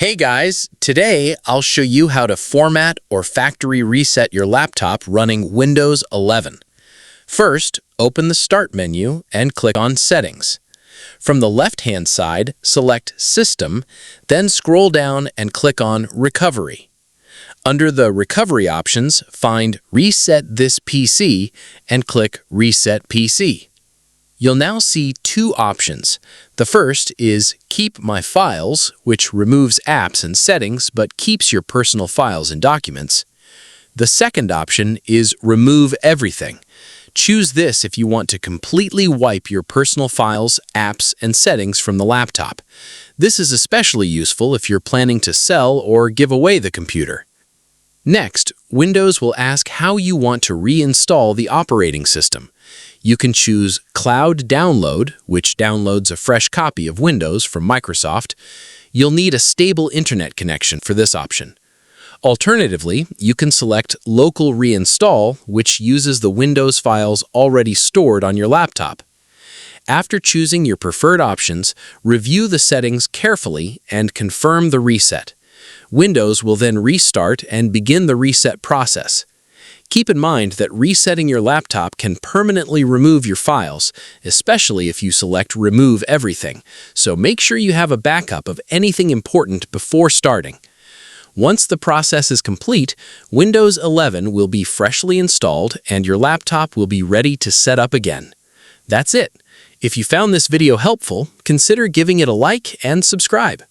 Hey guys, today I'll show you how to format or factory reset your laptop running Windows 11. First, open the Start menu and click on Settings. From the left-hand side, select System, then scroll down and click on Recovery. Under the Recovery options, find Reset this PC and click Reset PC. You'll now see two options. The first is Keep My Files, which removes apps and settings but keeps your personal files and documents. The second option is Remove Everything. Choose this if you want to completely wipe your personal files, apps, and settings from the laptop. This is especially useful if you're planning to sell or give away the computer. Next, Windows will ask how you want to reinstall the operating system. You can choose Cloud Download, which downloads a fresh copy of Windows from Microsoft. You'll need a stable internet connection for this option. Alternatively, you can select Local Reinstall, which uses the Windows files already stored on your laptop. After choosing your preferred options, review the settings carefully and confirm the reset. Windows will then restart and begin the reset process. Keep in mind that resetting your laptop can permanently remove your files, especially if you select Remove Everything, so make sure you have a backup of anything important before starting. Once the process is complete, Windows 11 will be freshly installed and your laptop will be ready to set up again. That's it. If you found this video helpful, consider giving it a like and subscribe.